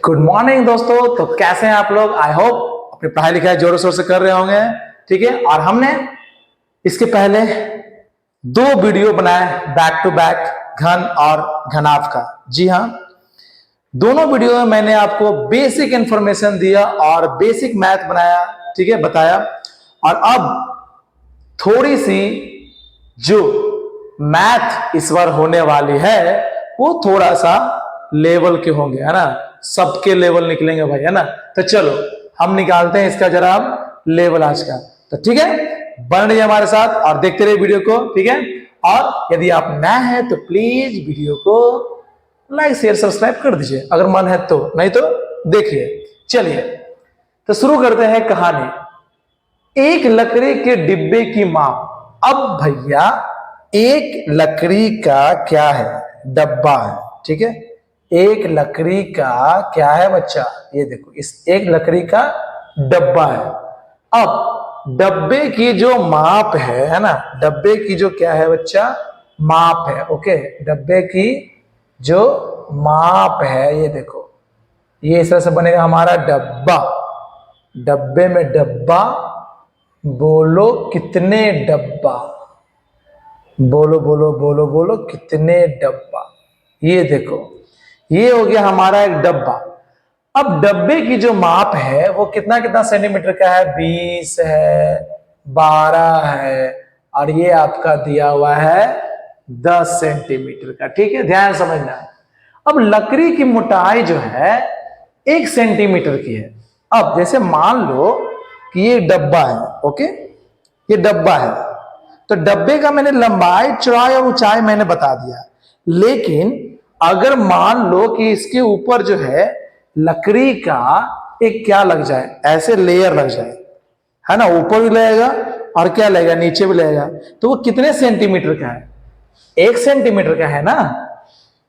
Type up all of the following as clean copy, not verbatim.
Good morning दोस्तों। तो कैसे हैं आप लोग? आई होप अपनी पढ़ाई लिखाई जोरों शोर से कर रहे होंगे। ठीक है, और हमने इसके पहले दो वीडियो बनाए बैक टू बैक, घन और घनाभ का। जी हाँ, दोनों वीडियो में मैंने आपको बेसिक इंफॉर्मेशन दिया और बेसिक मैथ बनाया, ठीक है, बताया। और अब थोड़ी सी जो मैथ इस बार होने वाली है वो थोड़ा सा लेवल के होंगे, है ना। सबके लेवल निकलेंगे भाई, है ना। तो चलो हम निकालते हैं इसका जरा लेवल आज का। तो ठीक है, बन रही है हमारे साथ और देखते रहिए वीडियो को, ठीक है। और यदि आप नए हैं तो प्लीज वीडियो को लाइक शेयर सब्सक्राइब कर दीजिए अगर मन है तो, नहीं तो देखिए। चलिए तो शुरू करते हैं कहानी। एक लकड़ी के डिब्बे की माप। अब भैया एक लकड़ी का क्या है? डब्बा है, ठीक है। एक लकड़ी का क्या है बच्चा? ये देखो, इस एक लकड़ी का डब्बा है। अब डब्बे की जो माप है ना, डब्बे की जो क्या है बच्चा? माप है। ओके, डब्बे की जो माप है, ये देखो, ये इस तरह से बनेगा हमारा डब्बा। डब्बे में डब्बा, बोलो कितने डब्बा? बोलो बोलो बोलो बोलो कितने डब्बा? ये देखो, ये हो गया हमारा एक डब्बा। अब डब्बे की जो माप है वो कितना कितना सेंटीमीटर का है? 20 है, 12 है, और ये आपका दिया हुआ है 10 सेंटीमीटर का। ठीक है, ध्यान समझना है। अब लकड़ी की मोटाई जो है 1 सेंटीमीटर की है। अब जैसे मान लो कि ये डब्बा है, ओके, ये डब्बा है, तो डब्बे का मैंने लंबाई, चौड़ाई और ऊंचाई मैंने बता दिया। लेकिन अगर मान लो कि इसके ऊपर जो है लकड़ी का एक क्या लग जाए, ऐसे लेयर लग जाए, है ना, ऊपर भी लगेगा और क्या लगेगा, नीचे भी लगेगा, तो वो कितने सेंटीमीटर का है? 1 सेंटीमीटर का है ना।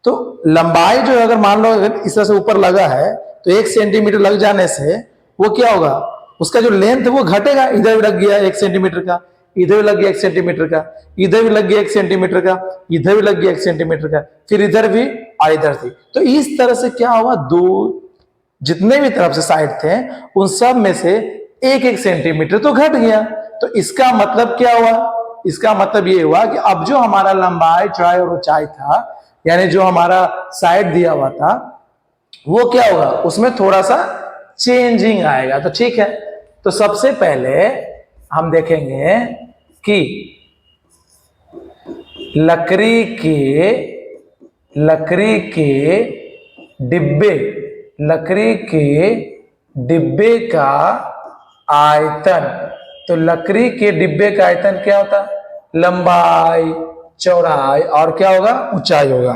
तो लंबाई जो है, अगर मान लो अगर इस तरह से ऊपर लगा है तो 1 सेंटीमीटर लग जाने से वो क्या होगा, उसका जो लेंथ है वो घटेगा। इधर भी लग गया 1 सेंटीमीटर का, इधर भी लग गया 1 सेंटीमीटर का, इधर भी लग गया 1 सेंटीमीटर का, इधर भी लग गया 1 सेंटीमीटर का, फिर इधर भी और इधर भी। तो इस तरह से क्या होगा, दो जितने भी तरफ से साइड थे उन सब में से 1-1 सेंटीमीटर तो घट गया। तो इसका मतलब क्या हुआ? इसका मतलब ये हुआ कि अब जो हमारा लंबाई, चौड़ाई और ऊंचाई था, यानी जो हमारा साइड दिया हुआ था, वो क्या होगा, उसमें थोड़ा सा चेंजिंग आएगा। तो ठीक है, तो सबसे पहले हम देखेंगे कि लकड़ी के डिब्बे का आयतन। तो लकड़ी के डिब्बे का आयतन क्या होता है? लंबाई, चौड़ाई और क्या होगा, ऊंचाई होगा।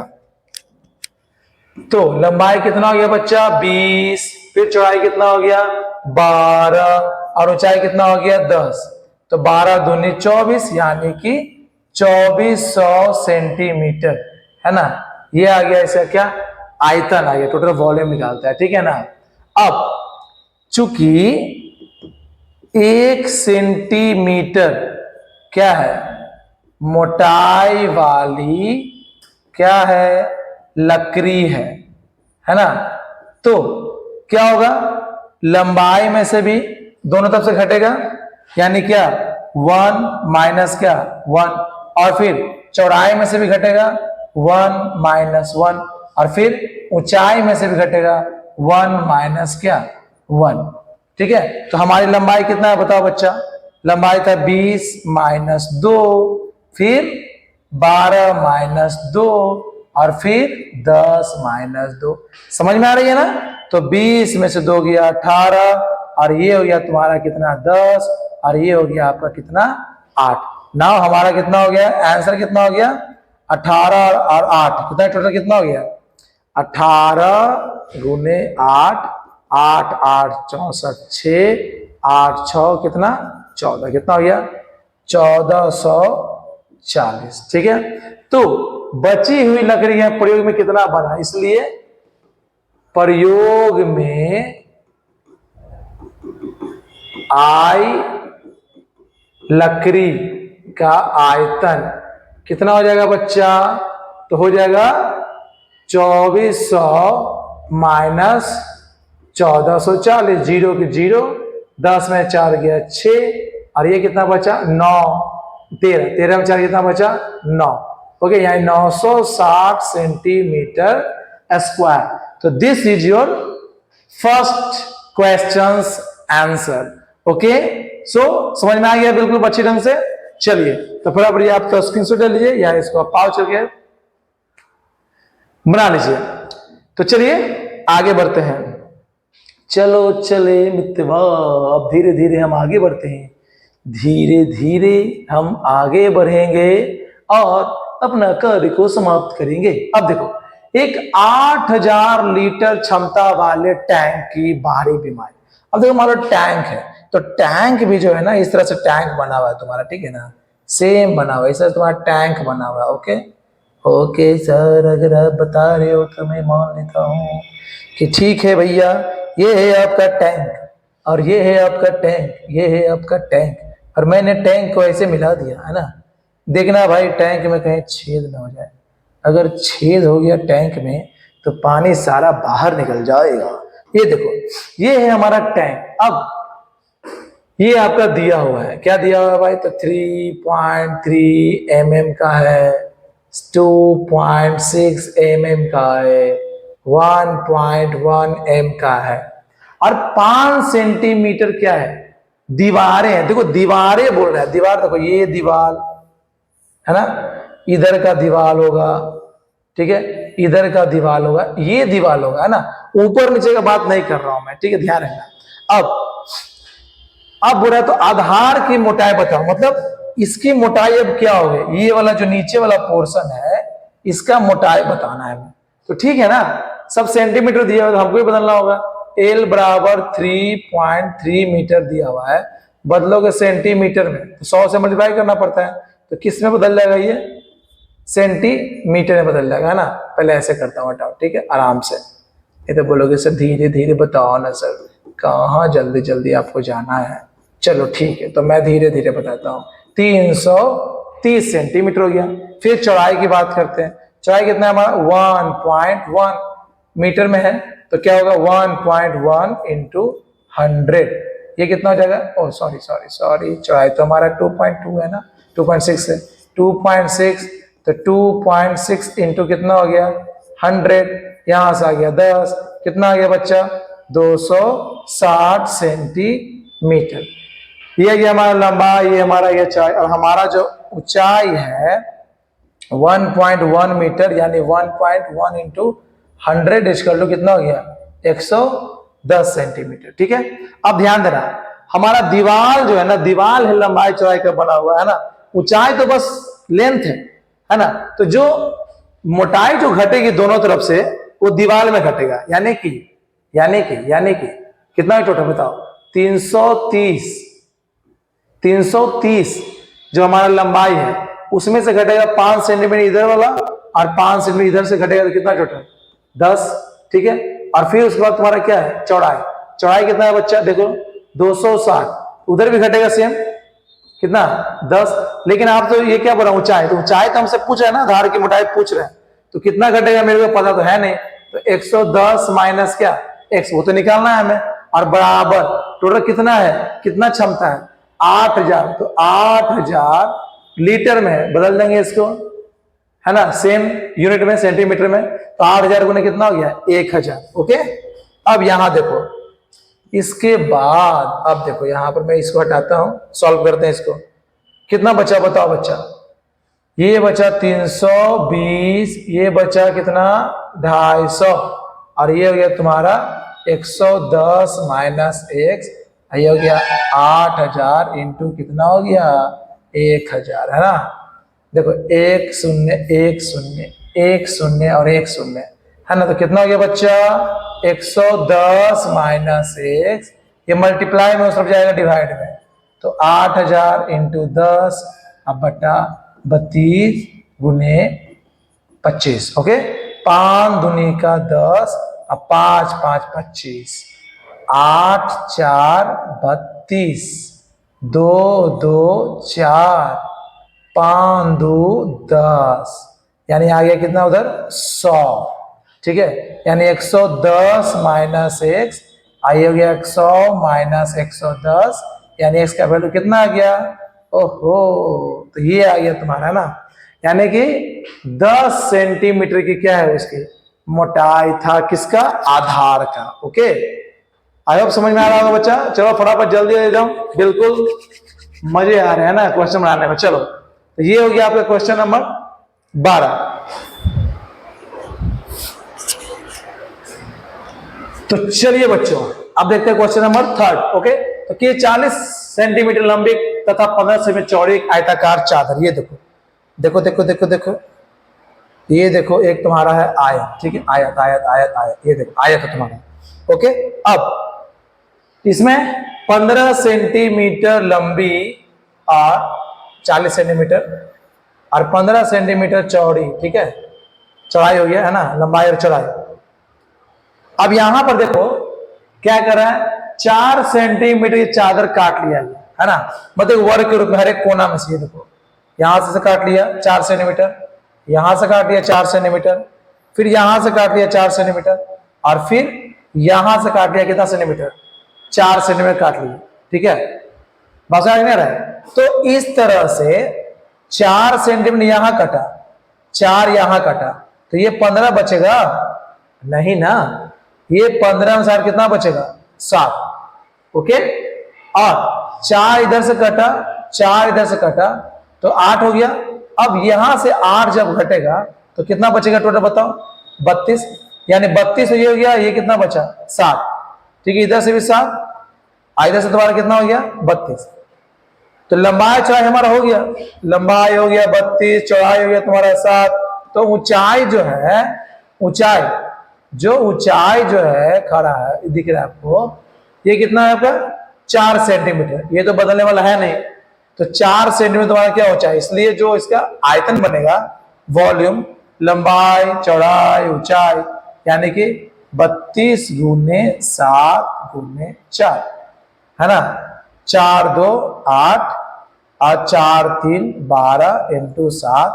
तो लंबाई कितना हो गया बच्चा? 20, फिर चौड़ाई कितना हो गया? 12, और ऊंचाई कितना हो गया? 10। तो 12 दूनी 24, यानी कि 2400 सेंटीमीटर, है ना। ये आ गया इसका क्या? आयतन आ गया, टोटल वॉल्यूम निकालता है, ठीक है ना। अब चूंकि 1 सेंटीमीटर क्या है, मोटाई वाली क्या है, लकड़ी है ना, तो क्या होगा, लंबाई में से भी दोनों तरफ से घटेगा, यानी क्या, 1 माइनस क्या, 1, और फिर चौड़ाई में से भी घटेगा 1 माइनस 1, और फिर ऊंचाई में से भी घटेगा 1 माइनस क्या, 1। ठीक है, तो हमारी लंबाई कितना है बताओ बच्चा? लंबाई था 20 माइनस 2, फिर 12 माइनस 2, और फिर 10 माइनस 2। समझ में आ रही है ना। तो 20 में से 2 गया 18, और ये हो गया तुम्हारा कितना, 10, और ये हो गया आपका कितना, 8। नाउ हमारा कितना हो गया, आंसर कितना हो गया, 18 और 8 कितना, टोटल कितना हो गया, 18 गुने 8, 8 8 64, 6 8 6 कितना, 14, कितना हो गया, 1440। ठीक है, तो बची हुई लकड़ियां प्रयोग में कितना बना, इसलिए प्रयोग में आई लकड़ी का आयतन कितना हो जाएगा बच्चा? तो हो जाएगा 2400 माइनस 1440, जीरो की जीरो, 10 में 4 गया 6, और ये कितना बचा 9, 13, 13 में 4 कितना बचा 9। ओके, यानी 960 सेंटीमीटर स्क्वायर। तो this is your first questions answer. Okay, so समझ में आ गया बिल्कुल अच्छे ढंग से। चलिए, तो फटाफट ये आप स्क्रीनशॉट ले लीजिए या इसको आप पाव करके बना लीजिए। तो चलिए आगे बढ़ते हैं। चलो चले मित्रवा, अब धीरे धीरे हम आगे बढ़ते हैं, धीरे धीरे हम आगे बढ़ेंगे और अपना कार्य को समाप्त करेंगे। अब देखो, एक 8000 लीटर क्षमता वाले टैंक की बाहरी बीमारी। अब देखो हमारा टैंक है, तो टैंक भी जो है ना इस तरह से टैंक बना हुआ है तुम्हारा, ठीक है ना, सेम बना हुआ है, इस तरह तुम्हारा टैंक बना हुआ है। ओके ओके सर, अगर आप बता रहे हो तो मैं मान लेता हूँ कि ठीक है भैया, ये है आपका टैंक और ये है आपका टैंक, ये है आपका टैंक, और मैंने टैंक को ऐसे मिला दिया है ना। देखना भाई टैंक में कहीं छेद ना हो जाए, अगर छेद हो गया टैंक में तो पानी सारा बाहर निकल जाएगा। ये देखो, ये है हमारा टैंक। अब ये आपका दिया हुआ है, क्या दिया हुआ है भाई, तो 3.3 mm का है, 2.6 mm का है, 1.1 m का है, और 5 सेंटीमीटर क्या है, दीवारें हैं। देखो दीवारें बोल रहा है, दीवार देखो, ये दीवार है ना, इधर का दीवार होगा, ठीक है, इधर का दीवार होगा, ये दीवार होगा, है ना, ऊपर नीचे का बात नहीं कर रहा हूं मैं, ठीक है, ध्यान रखना। अब बोल रहा है तो आधार की मोटाई बताओ, मतलब इसकी मोटाई अब क्या होगी, ये वाला जो नीचे वाला पोर्शन है इसका मोटाई बताना है। तो ठीक है ना, सब सेंटीमीटर दिया हुआ तो हमको ही बदलना होगा। L बराबर 3.3 मीटर दिया हुआ है, बदलोगे सेंटीमीटर में तो 100 से मल्टीप्लाई करना पड़ता है, तो किस में बदल जाएगा, ये सेंटीमीटर में बदल जाएगा, है ना। पहले ऐसे करता हूँ, हटाओ, ठीक है, आराम से। ये तो बोलोगे सर धीरे धीरे बताओ ना सर, कहाँ जल्दी जल्दी आपको जाना है। चलो ठीक है, तो मैं धीरे धीरे बताता हूँ। 330 सेंटीमीटर हो गया। फिर चौड़ाई की बात करते हैं, चौड़ाई कितना है हमारा, 1.1 मीटर में है, तो क्या होगा 1.1 इंटू 100, ये कितना हो जाएगा, ओ सॉरी सॉरी सॉरी, चौड़ाई तो हमारा 2.2 है ना, 2.6 है, 2.6, तो 2.6 इंटू कितना हो गया 100, यहां से आ गया 10, कितना आ गया बच्चा 260 सेंटीमीटर। ये गया हमारा लंबाई, ये हमारा ये चौड़ाई, और हमारा जो ऊंचाई है 1.1 मीटर, यानी 1.1 इंटू 100 इक्वल टू कितना हो गया 110 सेंटीमीटर। ठीक है, अब ध्यान देना, हमारा दीवार जो है ना, दीवार है लंबाई चौड़ाई का बना हुआ है ना, ऊंचाई तो बस लेंथ है ना, तो जो मोटाई जो घटेगी दोनों तरफ से वो दीवार में घटेगा, यानी कि कितना टोटल बताओ, 330 जो हमारा लंबाई है उसमें से घटेगा 5 सेंटीमीटर इधर वाला और 5 सेंटीमीटर इधर से घटेगा, तो कितना टोटल 10। ठीक है, और फिर उसके बाद तुम्हारा क्या है चौड़ाई कितना है बच्चा, देखो 260, उधर भी घटेगा सेम, कितना 10। लेकिन आप तो ये क्या बोला ऊंचाई, तो ऊंचाई तो हमसे पूछ रहे हैं ना, आधार की मोटाई पूछ रहे हैं, तो कितना घटेगा मेरे को पता तो है नहीं, तो 110 माइनस क्या x, वो तो निकालना है हमें, और बराबर टोटल कितना है, कितना क्षमता है 8000, तो 8000 लीटर में बदल देंगे इसको, है ना, सेम यूनिट में सेंटीमीटर में, तो 8000 गुने कितना हो गया 1000। ओके, अब यहां देखो, इसके बाद अब देखो यहां पर मैं इसको हटाता हूं, सॉल्व करते हैं इसको, कितना बचा बताओ बच्चा, ये बचा 320, ये बचा कितना 250, और ये हो गया तुम्हारा 110 माइनस x, ये हो गया 8000 इंटू कितना हो गया 1000, है ना। देखो 1 0 1 0 1 0 और 1 0, है ना, तो कितना हो गया बच्चा 110 माइनस x, ये मल्टीप्लाई में उस तरफ जाएगा डिवाइड में, तो 8000 इंटू 10 अब बटा 32 गुने 25। ओके, 5 दूनी का 10, अब 5 5 25, 8 4 32, 2 2 4, 5 2 10, यानी आ गया कितना उधर 100। ठीक है, यानी 110 माइनस x आई हो गया 100 माइनस 110, यानी x का वैल्यू कितना आ गया? ओहो, तो ये आ गया तुम्हारा ना, यानी कि 10 सेंटीमीटर की क्या है उसकी मोटाई था, किसका? आधार का। ओके, आई होप समझ में आ रहा होगा बच्चा। चलो फटाफट जल्दी दे जाओ, बिल्कुल मजे आ रहे हैं ना क्वेश्चन बनाने में। चलो, तो ये हो गया आपका क्वेश्चन नंबर 12। तो चलिए बच्चों, अब देखते हैं क्वेश्चन नंबर 3। ओके, तो कि 40 सेंटीमीटर लंबी तथा 15 सेंटीमीटर चौड़ी आयताकार चादर, ये देखो देखो देखो देखो देखो, ये देखो एक तुम्हारा है आयत, ठीक है, आयत आयत आयत आयत, ये देखो आयत है तुम्हारा। ओके, अब इसमें 15 सेंटीमीटर लंबी और 40 सेंटीमीटर और 15 सेंटीमीटर चौड़ी, ठीक है, चौड़ाई हो गया है ना, लंबाई और चौड़ाई। अब यहां पर देखो क्या कर रहा है, 4 सेंटीमीटर की चादर काट लिया है ना, मतलब वर्ग के रूप में हर एक कोना में से। ये देखो यहां से काट लिया 4 सेंटीमीटर, यहां से काट लिया 4 सेंटीमीटर, फिर यहां से काट लिया 4 सेंटीमीटर, और फिर यहां से काट लिया कितना सेंटीमीटर? 4 सेंटीमीटर काट लिया, ठीक है, बस आ नहीं रहा है। तो इस तरह से 4 सेंटीमीटर यहां कटा, 4 यहां कटा, तो ये 15 बचेगा नहीं ना, ये 15 अनुसार कितना बचेगा? 7। ओके, और 4 इधर से कटा, 4 इधर से कटा, तो 8 हो गया। अब यहां से 8 जब घटेगा तो कितना बचेगा टोटल बताओ? 32, यानी 32 ये हो गया, ये कितना बचा? 7, ठीक है, इधर से भी 7, इधर से तुम्हारा कितना हो गया? 32। तो लंबाई चौड़ाई हमारा हो गया, लंबाई हो गया 32, चौड़ाई हो गया तुम्हारा 7। तो ऊंचाई जो है, ऊंचाई जो है खड़ा है, दिख रहा है आपको, ये कितना है आपका? 4 सेंटीमीटर, ये तो बदलने वाला है नहीं, तो 4 सेंटीमीटर तुम्हारा क्या ऊंचाई, इसलिए जो इसका आयतन बनेगा, वॉल्यूम, लंबाई और ऊंचाई, यानी कि 32 गुने 7 गुने 4, है ना, 4 2 8 और 4 3 12 इंटू 7,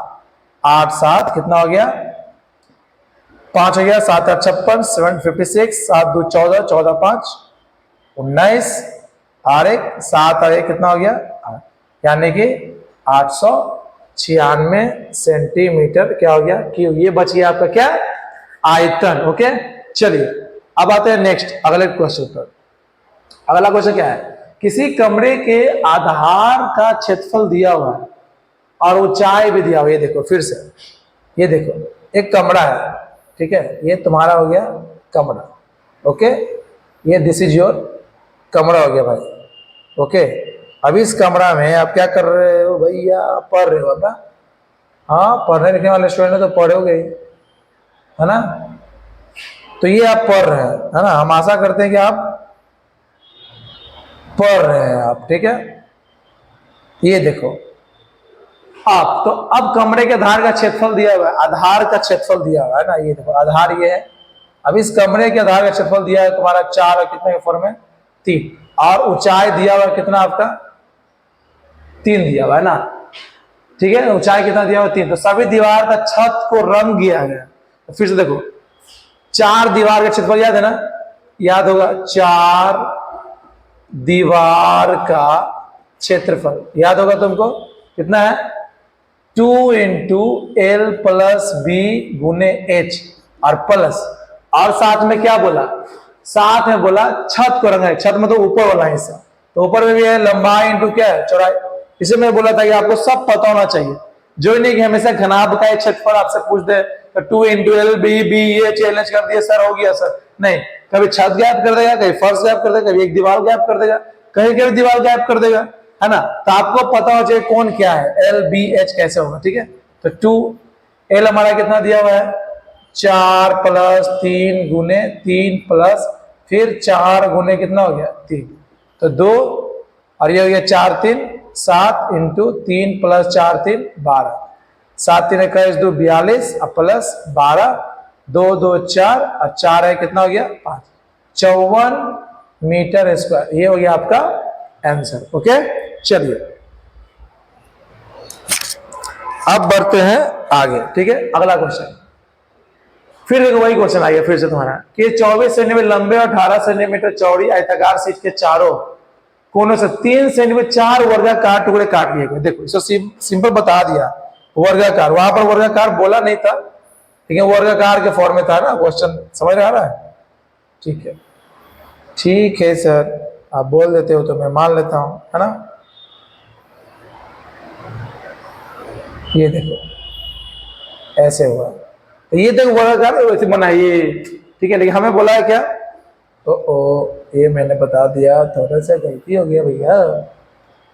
8 7 कितना हो गया? 5 हो गया, 7 8 56, 7 56, 7 2 14, 14 5 19, और 1 7 और 1 कितना हो गया? 8, यानी कि 896 सेंटीमीटर क्या हो गया? क्यूब। ये बच गया आपका क्या? आयतन। ओके, चलिए अब आते हैं नेक्स्ट अगले क्वेश्चन पर। अगला क्वेश्चन क्या है, किसी कमरे के आधार का क्षेत्रफल दिया हुआ है और ऊंचाई भी दिया हुआ है। ये देखो फिर से, ये देखो एक कमरा है, ठीक है, ये तुम्हारा हो गया कमरा। ओके, ये दिस इज योर कमरा हो गया भाई। ओके, अब इस कमरा में आप क्या कर रहे हो भैया? पढ़ रहे हो ना? हाँ, पढ़ने लिखने वाले स्टूडेंट तो पढ़ोगे ही, है ना। तो ये आप पढ़ रहे हैं, है ना, हम आशा करते हैं कि आप पढ़ रहे हैं आप, ठीक है। ये देखो आप, तो अब कमरे के आधार का क्षेत्रफल दिया हुआ है, आधार का क्षेत्रफल दिया हुआ है ना, ये देखो आधार ये है। अब इस कमरे के आधार का क्षेत्रफल दिया है तुम्हारा 4 और कितने के फॉर्म में? 3, और ऊंचाई दिया हुआ है कितना आपका? 3 दिया हुआ है ना, ठीक है, ऊंचाई कितना दिया हुआ? 3। तो सभी दीवार का छत को रंग किया गया। तो फिर से देखो, 4 दीवार का क्षेत्रफल याद है ना, याद होगा, 4 दीवार का क्षेत्रफल याद होगा तुमको, कितना है? 2 इंटू एल प्लस बी गुने एच, और प्लस, और साथ में क्या बोला? साथ में बोला छत को रंगा है, छत मतलब ऊपर वाला हिस्सा, तो ऊपर में भी है लंबाई इंटू क्या है? चौड़ाई। इसे मैं बोला था कि आपको सब पता होना चाहिए, जो नहीं कि हमेशा घनाभ का क्षेत्रफल आपसे पूछ दे तो 2 इंटू एल बी बी ये चैलेंज कर दिया सर, हो गया सर, नहीं, कभी छत गैप कर देगा, कभी फर्श गैप कर देगा, कभी एक दीवार गैप कर देगा, कहीं कभी दीवार गैप कर देगा, है ना। तो आपको पता होना चाहिए कौन क्या है, एल बी एच कैसे होगा, ठीक है। तो 2 एल हमारा कितना दिया हुआ है? 4 प्लस 3 गुने 3 प्लस फिर 4 गुने कितना हो गया? 3, तो 2, और ये हो गया 4 3 7 इंटू 3 प्लस 4 3 12, 7 3 21 2 42 और प्लस 12 2 2 4 और 4 है कितना हो गया? 5, 54 मीटर स्क्वायर। ये हो गया आपका आंसर। ओके, चलिए अब बढ़ते हैं आगे, ठीक है। अगला क्वेश्चन, फिर देखो वही क्वेश्चन आ गया फिर से तुम्हारा कि 24 सेंटीमीटर लंबे और 18 सेंटीमीटर चौड़ी आयताकार शीट के चारों कोनों से 3 सेंटीमीटर 4 वर्गाकार टुकड़े काट लिए गए। देखो इसको सिंपल बता दिया, वर्गाकार, वहां पर वर्गाकार बोला नहीं था लेकिन वर्गाकार के फॉर्म में था ना क्वेश्चन, समझ में आ रहा है? ठीक है, ठीक है सर, आप बोल देते हो तो मैं मान लेता हूं, है ना। ये देखो ऐसे हुआ, तो ये देखो वर्गाकार वैसे बनाइए, ठीक है। लेकिन हमें बोला है क्या, ये मैंने बता दिया, थोड़ा सा गलती हो गया भैया,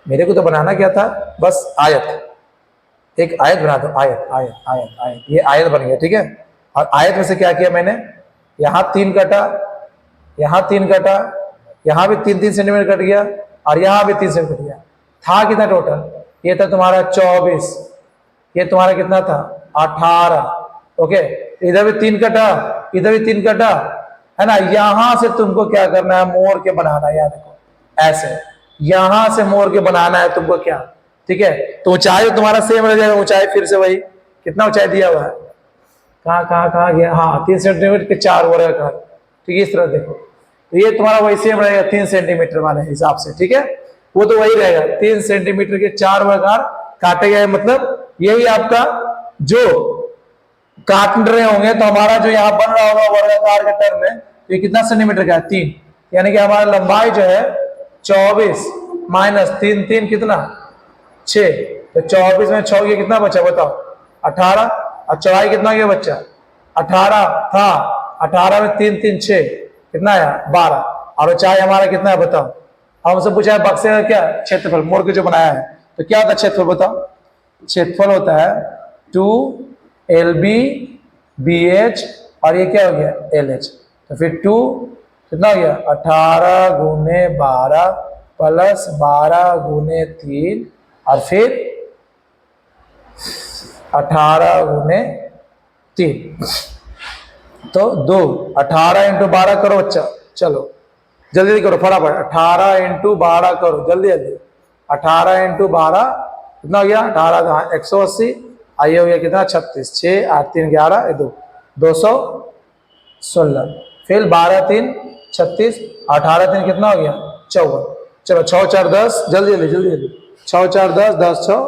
मेरे को तो बनाना क्या था, बस आयत, एक आयत बना दो, आयत आयत आयत आयत, ये आयत बन गया, ठीक है। और आयत में से क्या किया मैंने, यहाँ 3 कटा, यहाँ 3 कटा, यहाँ भी 3-3 सेंटीमीटर कट गया और यहाँ भी 3 सेंटीमीटर कट गया। था कितना टोटल, ये था तुम्हारा 24, ये तुम्हारा कितना था 18, ओके। इधर भी 3 कटा, इधर भी 3 कटा, है ना। यहां से तुमको क्या करना है, मोड़ के बनाना है, यार देखो ऐसे, यहां से मोड़ के बनाना है तुमको, क्या, ठीक है। तो ऊंचाई तुम्हारा सेम रह जाएगा, ऊंचाई फिर से वही, कितना ऊंचाई दिया हुआ है, कहाँ गया, हाँ 3 सेंटीमीटर के 4 वर्गाकार, ठीक है। इस तरह देखो, तो ये तुम्हारा वही सेम रहेगा 3 सेंटीमीटर वाले हिसाब से, ठीक है। वो तो वही रहेगा, 3 सेंटीमीटर के 4 वर्गाकार काटे गए, मतलब यही आपका जो काट रहे होंगे, तो हमारा जो यहाँ बन रहा होगा वर्गाकार के टर्म में, तो ये कितना सेंटीमीटर का है, 3, यानी कि हमारा लंबाई जो है 24 माइनस 3 कितना 6, तो 24 में 6 ये कितना बचा बताओ, 18, और चौड़ाई कितना गया बच्चा 18 था, 18 में 3 6 कितना आया 12, और ऊंचाई हमारा कितना है बताओ। हमसे पूछा है बक्से का क्या क्षेत्रफल, मोड़ के जो बनाया है, तो क्या होता है क्षेत्रफल बताओ, क्षेत्रफल होता है 2LB BH और ये क्या हो गया LH, तो फिर 2 कितना हो गया 18 गुने 12 प्लस 12 गुने 3 और फिर 18 गुने 3, तो 2, 18 इंटू 12 करो बच्चा, चलो जल्दी करो फटाफट, 18 इंटू 12 करो जल्दी जल्दी, 18 इंटू 12 कितना हो गया 18 180, आइए हो गया कितना 36, 6 8 3 11 2 216, फिर 12 3 36, 18 3 कितना हो गया 54, चलो 6 4 10 जल्दी जल्दी जल्दी जल्दी, 6 4 10 10 6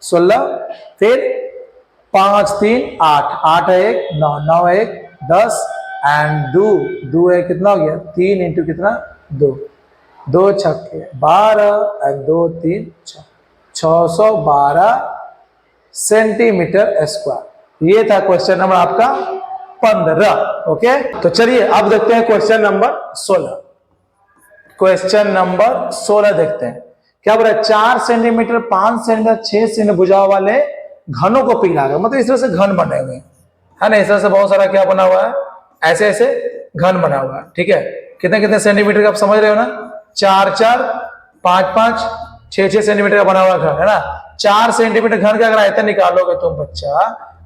16, फिर 5 3 8 8 1 9 9 1 10 एंड 2 1 कितना हो गया 3 इंटू कितना 2 2 छक्के 12 एंड 2 3 6 612 सेंटीमीटर स्क्वायर। ये था क्वेश्चन नंबर आपका 15, ओके। तो चलिए अब देखते हैं क्वेश्चन नंबर 16। क्वेश्चन नंबर 16 देखते हैं, क्या बोला 4 सेंटीमीटर 5 सेंटीमीटर 6 सेंटीमीटर भुजाओं वाले घनों को पिघला गया, मतलब इस तरह से घन बने हुए है ना, इस तरह से बहुत सारा क्या बना हुआ है, ऐसे ऐसे घन बना हुआ है, ठीक है। कितने कितने सेंटीमीटर का आप समझ रहे हो ना, 4 4 5 5 6 6 सेंटीमीटर का बना हुआ घन है ना। 4 सेंटीमीटर घन का अगर आयतन निकालोगे तुम बच्चा,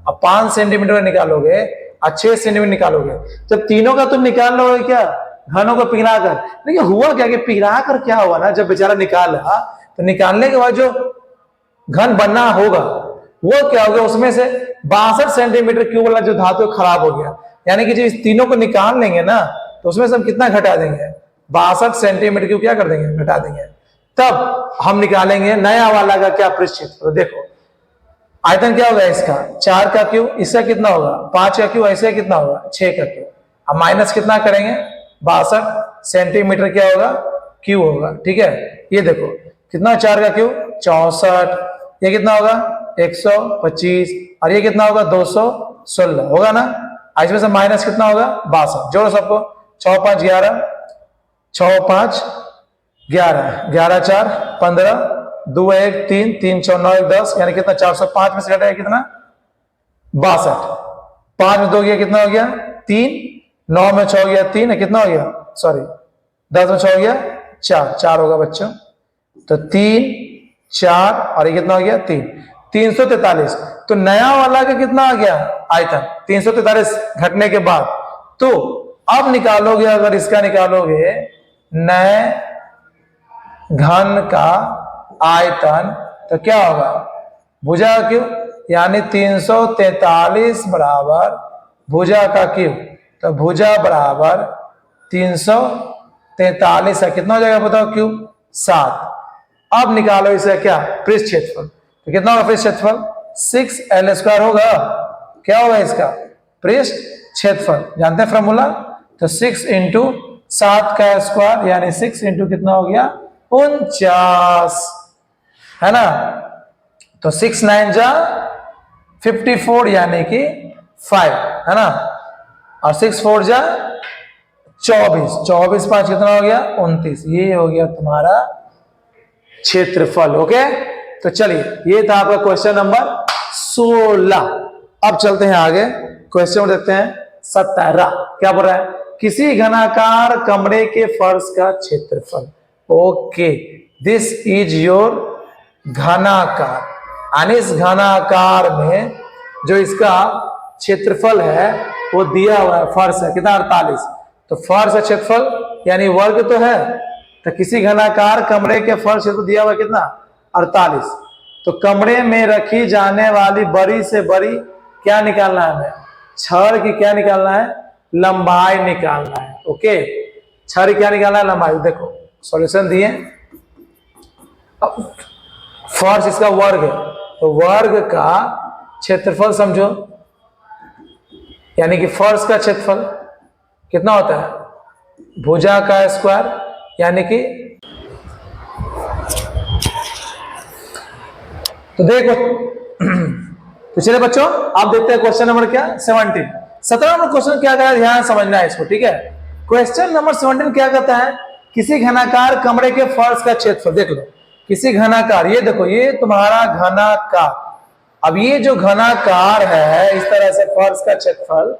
अब 5 सेंटीमीटर निकालोगे और 6 सेंटीमीटर निकालोगे, जब तीनों का तुम निकाल लोगे क्या घनों को पिघला कर, लेकिन हुआ क्या कि पिघला कर क्या हुआ ना, जब बेचारा निकाला तो निकालने के बाद जो घन बनना होगा वो क्या हो गया, उसमें से 62 सेंटीमीटर क्यूब वाला जो धातु खराब हो गया, यानी कि जो इस तीनों को निकाल लेंगे ना तो उसमें से हम कितना घटा देंगे 62 सेंटीमीटर क्यूब क्या कर देंगे घटा देंगे, तब हम निकालेंगे नया वाला का क्या पृष्ठ। तो देखो आयतन क्या होगा इसका 4 का क्यूब, इसका कितना होगा 5 का क्यूब, ऐसे कितना होगा 6 का क्यूब, अब माइनस कितना करेंगे 62 सेंटीमीटर क्या होगा क्यूब होगा, ठीक है। ये देखो कितना 4 का क्यूब 64, ये कितना होगा 125 और ये कितना होगा 216 होगा ना, इसमें से माइनस कितना होगा 62, जोड़ो सबको 6 5 11 6 5 11 11 4 15 2 1 3 3 6 9 1 10, यानी कितना 405 में से घटाया कितना 62, 5 में 2 गया कितना हो गया 3, 9 में 6 हो गया 3, कितना हो गया सॉरी 10 में 6 हो गया 4 4 होगा बच्चों, तो 3 4 और ये कितना हो गया 3 343, तो नया वाला का कितना आ गया आयतन 343 घटने के बाद, तो अब निकालोगे अगर इसका निकालोगे नए घन का आयतन तो क्या होगा भुजा क्यों, यानी 343 बराबर भुजा का क्यूब, तो भुजा बराबर 343 है। कितना हो जाएगा बताओ क्यूब? 7। अब निकालो इसे क्या? पृष्ठ क्षेत्रफल। तो कितना होगा पृष्ठ क्षेत्रफल? 6L² होगा। क्या होगा इसका? पृष्ठ क्षेत्रफल। जानते हैं फॉर्मूला? तो 6 इंटू 7 का स्क्वायर यानी 6 इंटू कितना हो गया? 49, है ना। तो 6 9 जा 54 यानी कि 5, है ना। और 6 4 जा 24, 24 5 कितना हो गया? 29। ये हो गया तुम्हारा क्षेत्रफल। ओके, तो चलिए ये था आपका क्वेश्चन नंबर 16। अब चलते हैं आगे, क्वेश्चन देखते हैं 17। क्या बोल रहा है? किसी घनाकार कमरे के फर्श का क्षेत्रफल। ओके, दिस इज योर घनाकार, यानी इस घनाकार में जो इसका क्षेत्रफल है वो दिया हुआ है। फर्श है कितना? 48। तो फर्श का क्षेत्रफल यानी वर्ग तो है, तो किसी घनाकार कमरे के फर्श क्षेत्र दिया हुआ कितना? 48। तो कमरे में रखी जाने वाली बड़ी से बड़ी क्या निकालना है हमें? छड़ की क्या निकालना है? लंबाई निकालना है। ओके, छड़ क्या निकालना है? लंबाई। देखो सॉल्यूशन दिए, फर्श इसका वर्ग है, तो वर्ग का क्षेत्रफल समझो, यानी कि फर्श का क्षेत्रफल कितना होता है? भुजा का स्क्वायर, यानी कि तो देखो तो चलिए बच्चों आप देखते हैं क्वेश्चन नंबर क्या? 17। 17 नंबर क्वेश्चन क्या कहता है, ध्यान समझना है इसको, ठीक है। क्वेश्चन नंबर 17 क्या कहता है? किसी घनाकार कमरे के फर्श का क्षेत्रफल। देख लो, किसी घनाकार, ये देखो ये तुम्हारा घनाकार। अब ये जो घनाकार है इस तरह से फर्श का क्षेत्रफल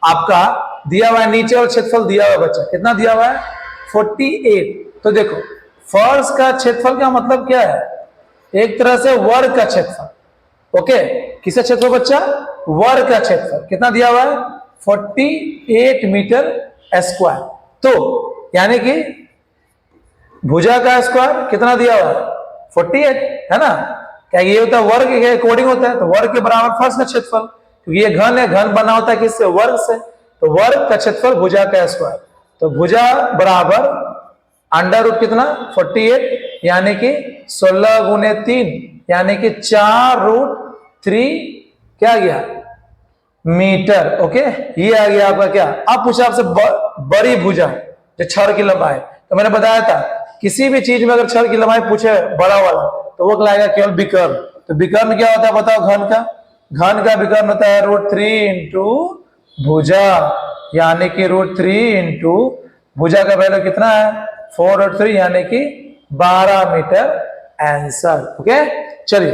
आपका दिया हुआ है, नीचे और क्षेत्रफल दिया हुआ है बच्चा, कितना दिया हुआ है? 48। तो देखो फर्श का क्षेत्रफल का मतलब क्या है? एक तरह से वर्ग का क्षेत्रफल। ओके, किसका क्षेत्रफल बच्चा? वर्ग का क्षेत्रफल। कितना दिया हुआ है? 48 मीटर स्क्वायर। तो यानी कि भुजा का स्क्वायर कितना दिया हुआ है? 48, है ना। क्या ये होता है वर्ग के अकॉर्डिंग होता है, तो वर्ग के बराबर फर्श का क्षेत्रफल, क्योंकि ये घन है, घन बना होता है किससे? वर्ग से। तो वर्ग का क्षेत्रफल भुजा का स्क्वायर, तो भुजा बराबर अंडर रूट कितना? 48 यानी कि 16 गुने 3 यानी कि 4√3 क्या गया? मीटर। ओके, ये आ गया आपका क्या? अब पूछा आपसे बड़ी भुजा जो छड़ की लंबाई, तो मैंने बताया था किसी भी चीज में अगर छड़ की लंबाई पूछे बड़ा वाला तो वो कहलाएगा केवल विकर्ण। तो विकर्ण क्या होता है बताओ? घन का, घन का विकर्ण होता है √3 इंटू भुजा, यानी कि √3 इंटू भुजा का वैल्यू कितना है? 4√3 यानी कि 12 मीटर आंसर। ओके, चलिए